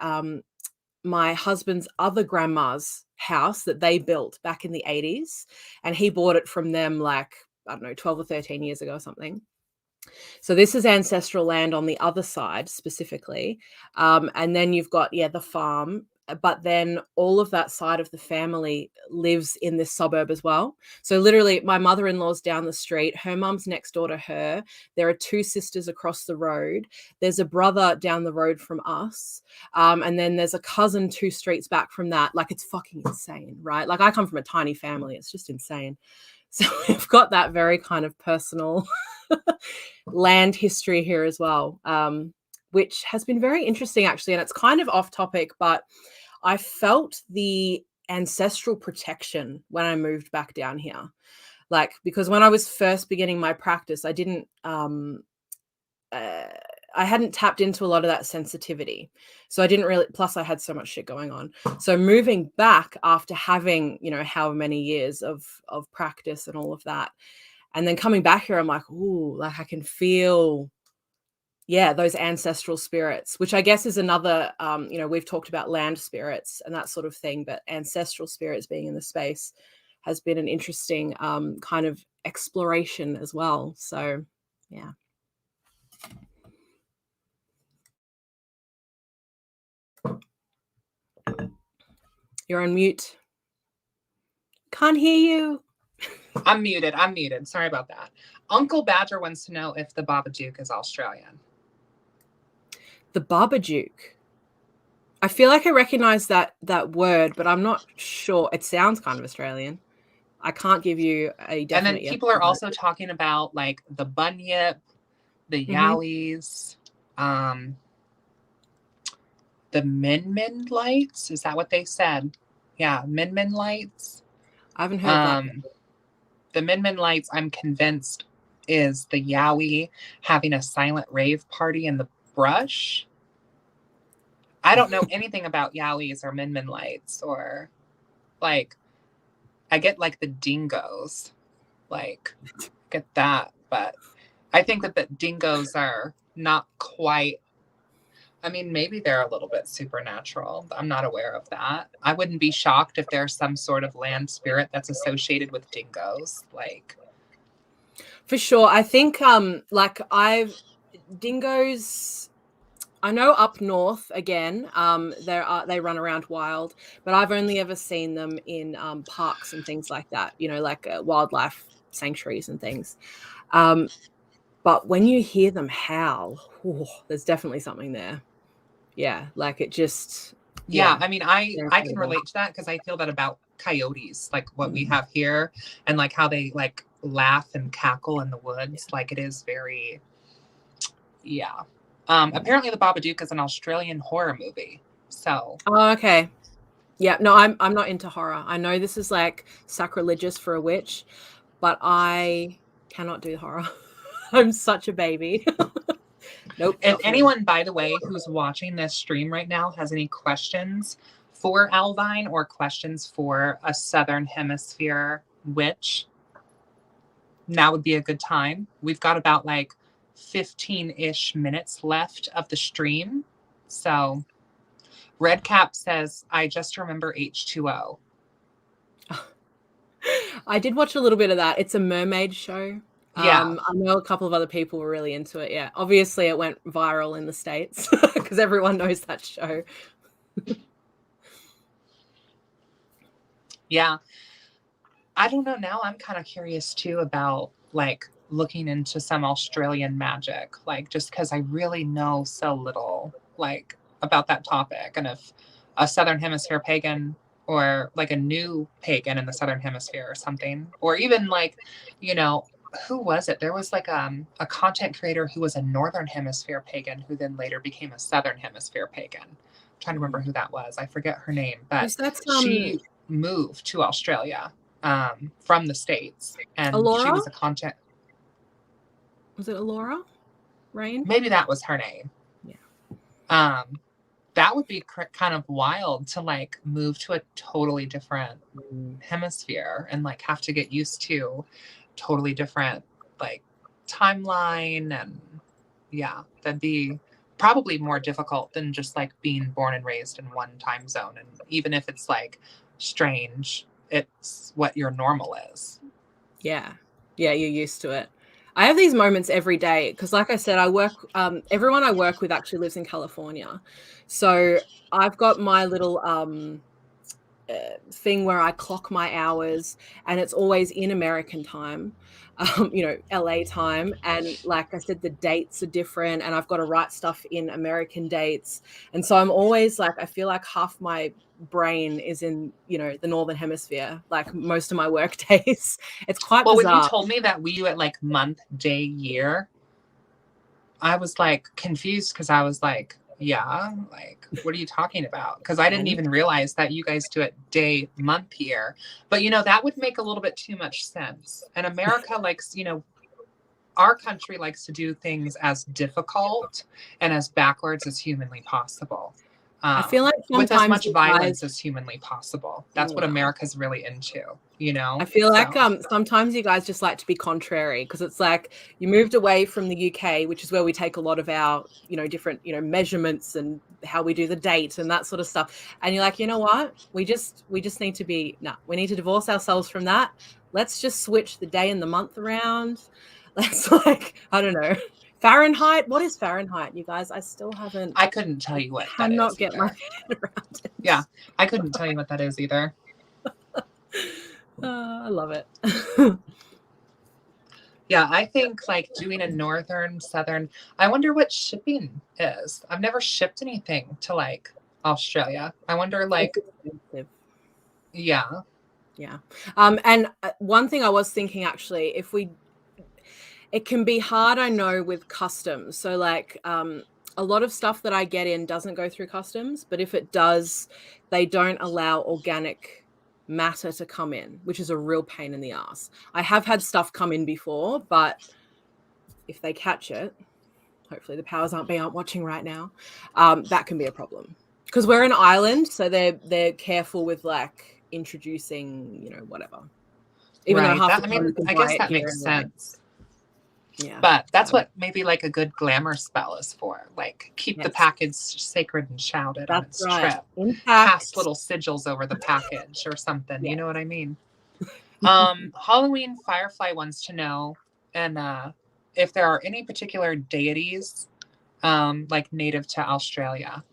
[SPEAKER 2] my husband's other grandma's house that they built back in the 80s. And he bought it from them like, I don't know, 12 or 13 years ago or something. So this is ancestral land on the other side specifically. And then you've got, the farm. but then all of that side of the family lives in this suburb as well. So literally my mother-in-law's down the street, her mum's next door to her, there are two sisters across the road, there's a brother down the road from us, and then there's a cousin 2 streets back from that. Like, it's fucking insane, right? Like, I come from a tiny family, it's just insane. So we've got that very kind of personal land history here as well, which has been very interesting, actually. And it's kind of off topic, but I felt the ancestral protection when I moved back down here. Like, because when I was first beginning my practice, I didn't, I hadn't tapped into a lot of that sensitivity. So I didn't really, plus I had so much shit going on. So moving back after having, you know, how many years of practice and all of that, and then coming back here, I'm like, ooh, like I can feel, yeah, those ancestral spirits, which I guess is another, you know, we've talked about land spirits and that sort of thing, but ancestral spirits being in the space has been an interesting kind of exploration as well. So, yeah. You're on mute. Can't hear you.
[SPEAKER 1] I'm muted. Sorry about that. Uncle Badger wants to know if the Babadook is Australian.
[SPEAKER 2] The Babadook. I feel like I recognize that word, but I'm not sure. It sounds kind of Australian. I can't give you a definite.
[SPEAKER 1] And then people are also talking about like the bunyip, the yowies, the Min lights. Is that what they said? Yeah, Min lights.
[SPEAKER 2] I haven't heard that.
[SPEAKER 1] The Min lights, I'm convinced, is the yowie having a silent rave party in the brush. I don't know anything about yowies or Min lights, or like, I get like the dingoes, like get that, but I think that the dingoes are not quite, I mean, maybe they're a little bit supernatural. I'm not aware of that. I wouldn't be shocked if there's some sort of land spirit that's associated with dingoes. Like,
[SPEAKER 2] for sure. I think like dingoes, I know up north again, they run around wild, but I've only ever seen them in parks and things like that, you know, like wildlife sanctuaries and things. But when you hear them howl, there's definitely something there. Yeah, like it just.
[SPEAKER 1] Yeah, I mean, I can relate to that because I feel that about coyotes, like what we have here, and like how they like laugh and cackle in the woods. Like it is very, yeah. Apparently, the Babadook is an Australian horror movie. So.
[SPEAKER 2] Oh, okay. Yeah, no, I'm not into horror. I know this is like sacrilegious for a witch, but I cannot do horror. I'm such a baby. Nope.
[SPEAKER 1] If anyone, by the way, who's watching this stream right now has any questions for Owlvine or questions for a Southern Hemisphere witch, now would be a good time. We've got about like 15-ish minutes left of the stream. So Redcap says, I just remember H2O.
[SPEAKER 2] I did watch a little bit of that. It's a mermaid show.
[SPEAKER 1] Yeah.
[SPEAKER 2] I know a couple of other people were really into it. Yeah. Obviously it went viral in the States because everyone knows that show.
[SPEAKER 1] Yeah. I don't know. Now I'm kind of curious too about like looking into some Australian magic, like just because I really know so little like about that topic. And if a Southern Hemisphere pagan or like a new pagan in the Southern Hemisphere or something, or even like, you know, who was it? There was like a content creator who was a Northern Hemisphere pagan who then later became a Southern Hemisphere pagan. I'm trying to remember who that was. I forget her name, but she moved to Australia from the States, and
[SPEAKER 2] Alora?
[SPEAKER 1] She was a content.
[SPEAKER 2] Was it Alora Rain?
[SPEAKER 1] Maybe that was her name.
[SPEAKER 2] Yeah.
[SPEAKER 1] That would be kind of wild to like move to a totally different hemisphere and like have to get used to totally different like timeline, and yeah, that'd be probably more difficult than just like being born and raised in one time zone. And even if it's like strange, it's what your normal is.
[SPEAKER 2] Yeah. Yeah, you're used to it. I have these moments every day because, like I said, I work. Everyone I work with actually lives in California, so I've got my little thing where I clock my hours, and it's always in American time, LA time. And like I said, the dates are different, and I've got to write stuff in American dates. And so I'm always like, I feel like half my brain is in, the Northern Hemisphere, like most of my work days. It's quite
[SPEAKER 1] Well, when you
[SPEAKER 2] bizarre.
[SPEAKER 1] told me that we at like month, day, year, I was like confused because I was like, yeah, like, what are you talking about? Because I didn't even realize that you guys do it day, month, year. But, that would make a little bit too much sense. And America likes, our country likes to do things as difficult and as backwards as humanly possible.
[SPEAKER 2] I feel like
[SPEAKER 1] With as
[SPEAKER 2] sometimes
[SPEAKER 1] much
[SPEAKER 2] you
[SPEAKER 1] violence
[SPEAKER 2] guys,
[SPEAKER 1] as humanly possible. That's what
[SPEAKER 2] wow.
[SPEAKER 1] America's really into,
[SPEAKER 2] I feel like
[SPEAKER 1] So,
[SPEAKER 2] sometimes you guys just like to be contrary, because it's like you moved away from the UK, which is where we take a lot of our, different, measurements and how we do the date and that sort of stuff. And you're like, you know what? We just need to we need to divorce ourselves from that. Let's just switch the day and the month around. Let's I don't know. Fahrenheit. What is Fahrenheit, you guys? I still haven't.
[SPEAKER 1] I couldn't tell you what that
[SPEAKER 2] Cannot
[SPEAKER 1] is
[SPEAKER 2] get my
[SPEAKER 1] either.
[SPEAKER 2] head around it.
[SPEAKER 1] Yeah, I couldn't tell you what that is either.
[SPEAKER 2] I love it.
[SPEAKER 1] Yeah, I think like doing a northern, southern, I wonder what shipping is. I've never shipped anything to like Australia. I wonder like, yeah.
[SPEAKER 2] Yeah. And one thing I was thinking, actually, it can be hard, I know, with customs. So like a lot of stuff that I get in doesn't go through customs, but if it does, they don't allow organic matter to come in, which is a real pain in the ass. I have had stuff come in before, but if they catch it, hopefully the powers aren't watching right now, that can be a problem. Because we're an island, so they're careful with like introducing, whatever. Even though
[SPEAKER 1] Right.
[SPEAKER 2] half
[SPEAKER 1] That,
[SPEAKER 2] the
[SPEAKER 1] I
[SPEAKER 2] time
[SPEAKER 1] mean,
[SPEAKER 2] you can
[SPEAKER 1] I
[SPEAKER 2] buy
[SPEAKER 1] guess
[SPEAKER 2] it
[SPEAKER 1] that
[SPEAKER 2] here
[SPEAKER 1] makes
[SPEAKER 2] anyway.
[SPEAKER 1] sense.
[SPEAKER 2] Yeah.
[SPEAKER 1] But that's what maybe like a good glamour spell is for. Like keep the package sacred and shrouded on its trip. Cast little sigils over the package or something.
[SPEAKER 2] Yeah.
[SPEAKER 1] You know what I mean? Halloween Firefly wants to know and if there are any particular deities like native to Australia.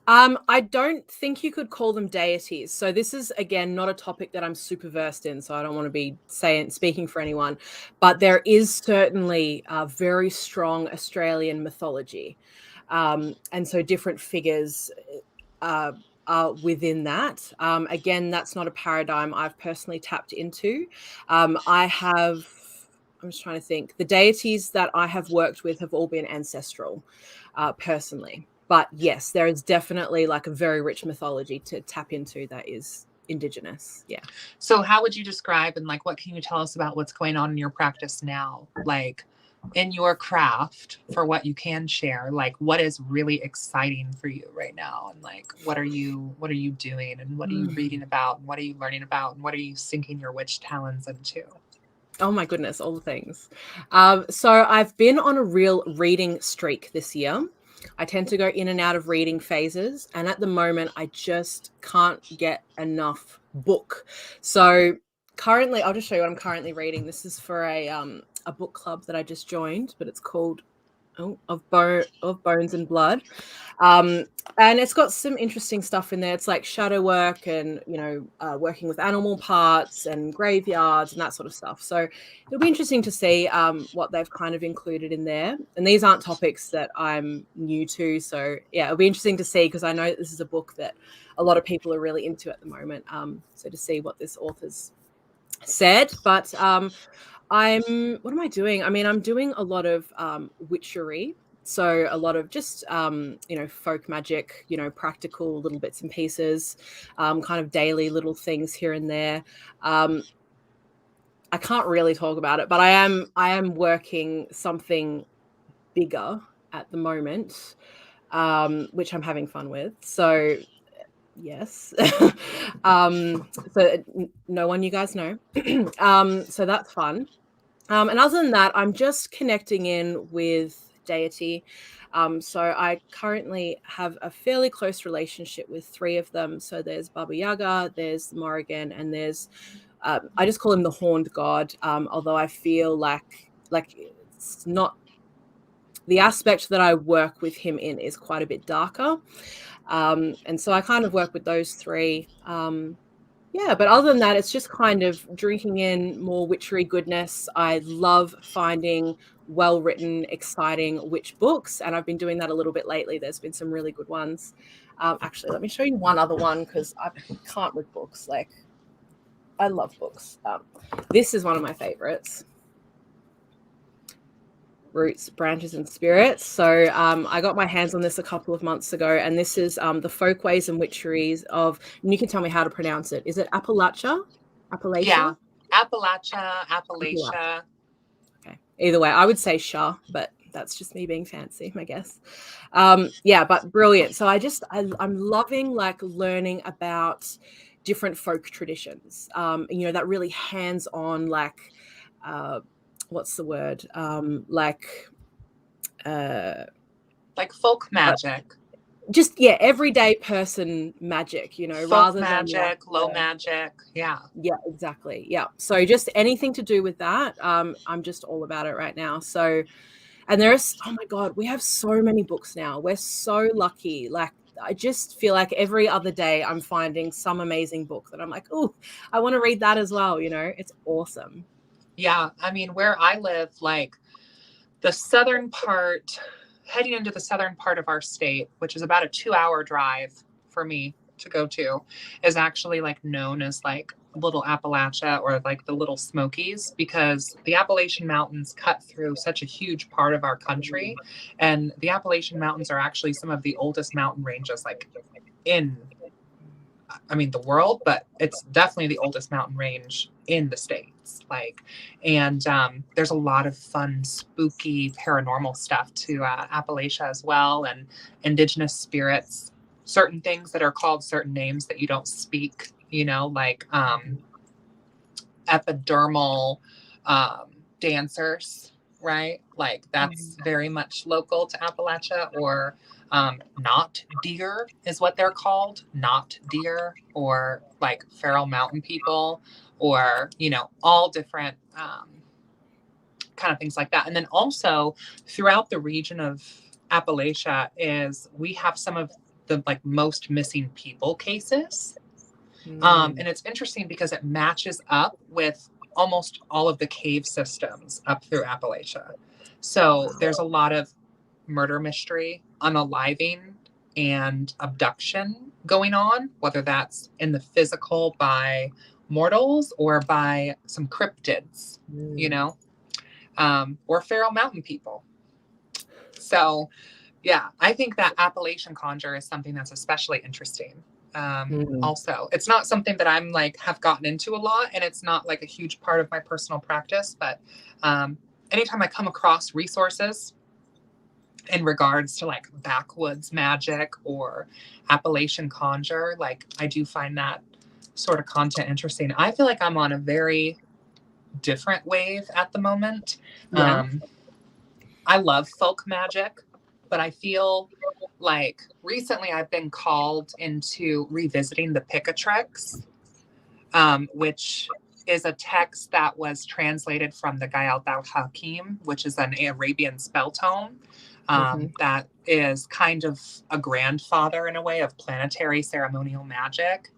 [SPEAKER 2] I don't think you could call them deities. So this is, again, not a topic that I'm super versed in, so I don't want to be speaking for anyone, but there is certainly a very strong Australian mythology. And so different figures are within that. Again, that's not a paradigm I've personally tapped into. I'm just trying to think. The deities that I have worked with have all been ancestral, personally. But yes, there is definitely like a very rich mythology to tap into that is Indigenous. Yeah.
[SPEAKER 1] So how would you describe and like what can you tell us about what's going on in your practice now? Like in your craft, for what you can share, like what is really exciting for you right now? And like what are you doing and what are you reading about and what are you learning about and what are you sinking your witch talons into?
[SPEAKER 2] Oh my goodness, all the things. So I've been on a real reading streak this year. I tend to go in and out of reading phases, and at the moment I just can't get enough book. So currently, I'll just show you what I'm currently reading. This is for a book club that I just joined, but it's called of Bones and Blood. And it's got some interesting stuff in there. It's like shadow work and, working with animal parts and graveyards and that sort of stuff. So it'll be interesting to see what they've kind of included in there. And these aren't topics that I'm new to. So yeah, it'll be interesting to see, because I know this is a book that a lot of people are really into at the moment. So to see what this author's said. But what am I doing? I mean, I'm doing a lot of witchery. So a lot of just, folk magic, practical little bits and pieces, kind of daily little things here and there. I can't really talk about it, but I am working something bigger at the moment, which I'm having fun with. So yes. So no one you guys know. So that's fun. And other than that, I'm just connecting in with deity. So I currently have a fairly close relationship with three of them. So there's Baba Yaga, there's the Morrigan, and there's I just call him the horned god, although I feel like it's not, the aspect that I work with him in is quite a bit darker. And so I kind of work with those three. Yeah, but other than that, it's just kind of drinking in more witchery goodness. I love finding well-written, exciting witch books, and I've been doing that a little bit lately. There's been some really good ones. Actually, let me show you one other one, because I can't with books. Like, I love books. This is one of my favorites. Roots, Branches, and Spirits. So I got my hands on this a couple of months ago, and this is the folkways and witcheries of, and you can tell me how to pronounce it. Is it Appalachia? Appalachia?
[SPEAKER 1] Yeah, Appalachia.
[SPEAKER 2] Okay. Either way, I would say Shah, but that's just me being fancy, I guess. Yeah, but brilliant. So I'm loving like learning about different folk traditions. You know, that really hands-on, like what's the word? Like
[SPEAKER 1] folk magic.
[SPEAKER 2] Just everyday person magic, you know,
[SPEAKER 1] folk
[SPEAKER 2] rather
[SPEAKER 1] magic,
[SPEAKER 2] than like,
[SPEAKER 1] low magic. Yeah,
[SPEAKER 2] exactly. Yeah, so just anything to do with that, I'm just all about it right now. So, and there's, oh my god, we have so many books now. We're so lucky. Like, I just feel like every other day I'm finding some amazing book that I'm like, oh, I want to read that as well. You know, it's awesome.
[SPEAKER 1] Yeah, I mean, where I live, like the southern part, heading into the southern part of our state, which is about a 2-hour drive for me to go to, is actually like known as like Little Appalachia, or like the Little Smokies, because the Appalachian Mountains cut through such a huge part of our country. And the Appalachian Mountains are actually some of the oldest mountain ranges like in, I mean, the world, but it's definitely the oldest mountain range in the States. Like, and there's a lot of fun, spooky, paranormal stuff to Appalachia as well, and indigenous spirits, certain things that are called certain names that you don't speak, you know, like epidermal dancers, right? Like that's very much local to Appalachia. Or not deer is what they're called, not deer, or like feral mountain people, or, you know, all different kind of things like that. And then also throughout the region of Appalachia we have some of the like most missing people cases. And it's interesting because it matches up with almost all of the cave systems up through Appalachia. So there's a lot of murder mystery, unaliving, and abduction going on, whether that's in the physical by mortals or by some cryptids, you know, or feral mountain people. So, yeah, I think that Appalachian conjure is something that's especially interesting. Also, it's not something that I'm like have gotten into a lot, and it's not like a huge part of my personal practice, but anytime I come across resources in regards to like backwoods magic or Appalachian conjure, like I do find that sort of content interesting. I feel like I'm on a very different wave at the moment. I love folk magic, but I feel like recently I've been called into revisiting the Picatrix, which is a text that was translated from the Gayat al-Hakim, which is an Arabian spell tome. That is kind of a grandfather in a way of planetary ceremonial magic.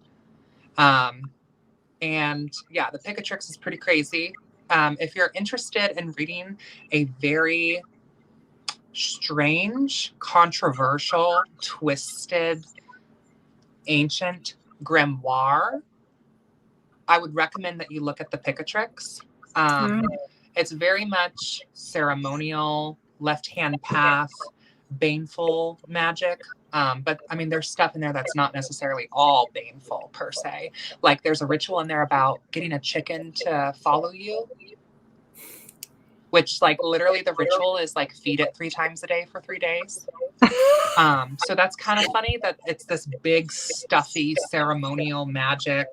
[SPEAKER 1] And yeah, the Picatrix is pretty crazy. If you're interested in reading a very strange, controversial, twisted, ancient grimoire, I would recommend that you look at the Picatrix. It's very much ceremonial, left-hand path, baneful magic. But I mean, there's stuff in there that's not necessarily all baneful per se. Like there's a ritual in there about getting a chicken to follow you, which like literally the ritual is like feed it 3 times a day for 3 days. So that's kind of funny that it's this big, stuffy, ceremonial magic,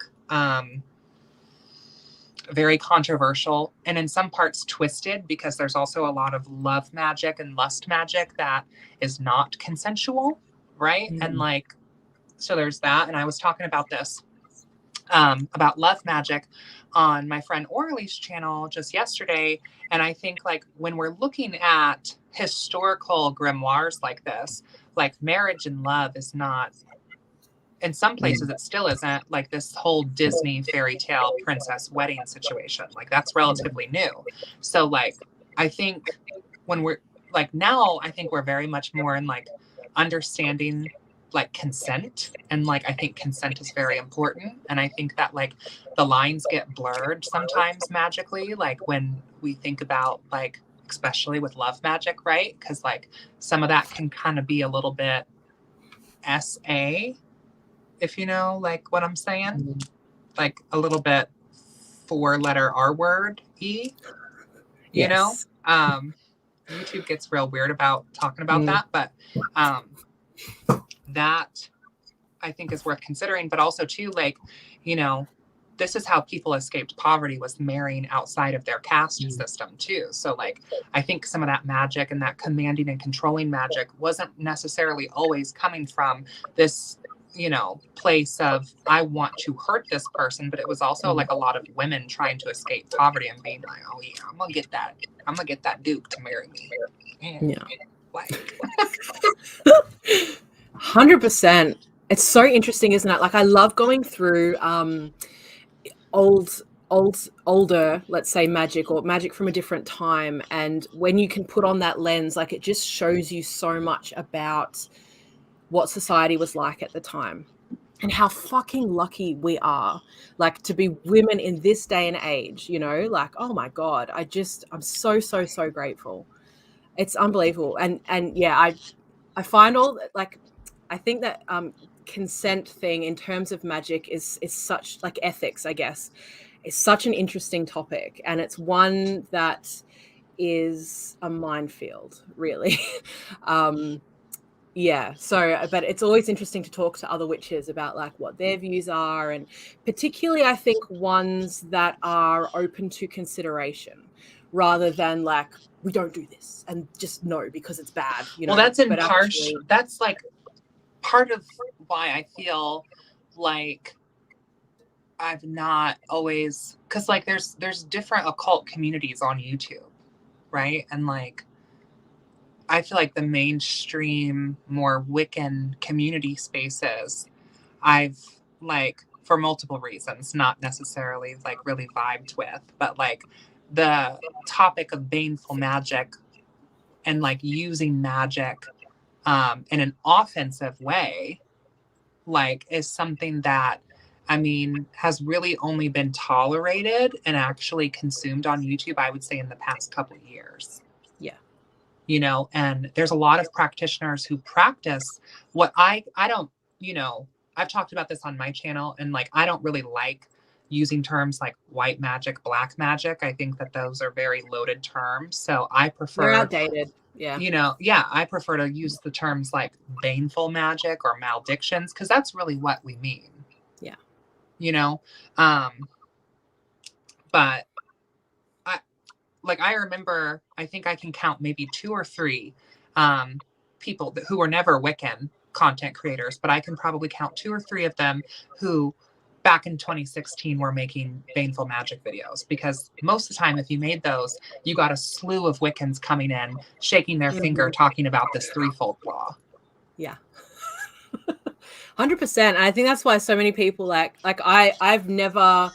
[SPEAKER 1] very controversial, and in some parts twisted, because there's also a lot of love magic and lust magic that is not consensual, right? And like, so there's that. And I was talking about this about love magic on my friend Orly's channel just yesterday. And I think like when we're looking at historical grimoires like this, like marriage and love is not, in some places it still isn't, like this whole Disney fairy tale princess wedding situation. Like that's relatively new. So like I think when we're like now, I think we're very much more in like understanding like consent, and like I think consent is very important, and I think that like the lines get blurred sometimes magically, like when we think about like especially with love magic, right? Because like some of that can kind of be a little bit SA, if you know like what I'm saying, like a little bit 4-letter R word you know.
[SPEAKER 2] Yes.
[SPEAKER 1] YouTube gets real weird about talking about that, but that I think is worth considering. But also too, like, you know, this is how people escaped poverty, was marrying outside of their caste system too. So like I think some of that magic and that commanding and controlling magic wasn't necessarily always coming from this, you know, place of I want to hurt this person, but it was also like a lot of women trying to escape poverty and being like, oh yeah, I'm gonna get that duke to marry me.
[SPEAKER 2] Yeah.
[SPEAKER 1] Like
[SPEAKER 2] 100%. It's so interesting, isn't it? Like I love going through older, let's say magic, or magic from a different time, and when you can put on that lens, like it just shows you so much about what society was like at the time and how fucking lucky we are, like to be women in this day and age, you know, like, oh my God, I'm so grateful. It's unbelievable. And yeah, I find all like, I think that consent thing in terms of magic is such, like ethics, I guess, is such an interesting topic, and it's one that is a minefield, really. Yeah, so but it's always interesting to talk to other witches about like what their views are, and particularly I think ones that are open to consideration rather than like we don't do this and just no because it's bad, you know.
[SPEAKER 1] Well, that's
[SPEAKER 2] but actually,
[SPEAKER 1] that's like part of why I feel like I've not always, because like there's different occult communities on YouTube, right? And like I feel like the mainstream, more Wiccan community spaces, I've like for multiple reasons, not necessarily like really vibed with, but like the topic of baneful magic and like using magic in an offensive way, like is something that I mean has really only been tolerated and actually consumed on YouTube, I would say, in the past couple of years.
[SPEAKER 2] yeah.
[SPEAKER 1] You know, and there's a lot of practitioners who practice what I don't, you know, I've talked about this on my channel, and like I don't really like using terms like white magic, black magic. I think that those are very loaded terms. So I
[SPEAKER 2] They're
[SPEAKER 1] prefer,
[SPEAKER 2] outdated. Yeah.
[SPEAKER 1] you know, yeah, I prefer to use the terms like baneful magic or maledictions, because that's really what we mean.
[SPEAKER 2] Yeah.
[SPEAKER 1] You know? But I remember, I think I can count maybe 2 or 3 people who were never Wiccan content creators, but I can probably count 2 or 3 of them who back in 2016 were making baneful magic videos, because most of the time if you made those, you got a slew of Wiccans coming in, shaking their finger, talking about this threefold law.
[SPEAKER 2] Yeah. 100%. And I think that's why so many people I've never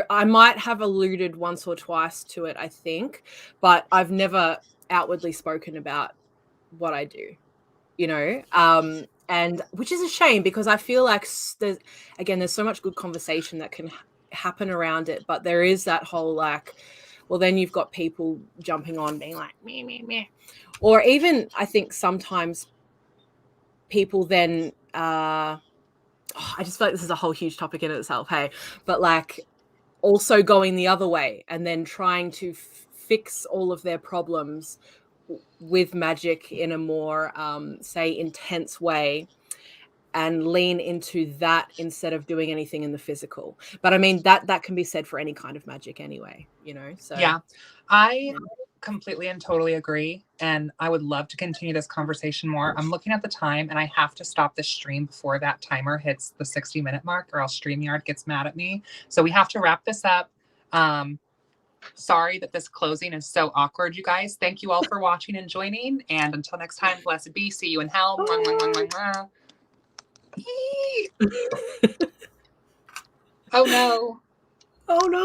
[SPEAKER 2] I might have alluded once or twice to it, I think, but I've never outwardly spoken about what I do, you know, and which is a shame, because I feel like there's so much good conversation that can happen around it, but there is that whole like, well, then you've got people jumping on being like me, or even I think sometimes people then I just feel like this is a whole huge topic in itself, hey, but like also going the other way and then trying to fix all of their problems with magic in a more say intense way, and lean into that instead of doing anything in the physical. But I mean that can be said for any kind of magic anyway, you know. So
[SPEAKER 1] Yeah. I completely and totally agree. And I would love to continue this conversation more. I'm looking at the time and I have to stop this stream before that timer hits the 60-minute mark, or else StreamYard gets mad at me. So we have to wrap this up. Sorry that this closing is so awkward, you guys. Thank you all for watching and joining. And until next time, blessed be. See you in hell. Oh no.
[SPEAKER 2] Oh no.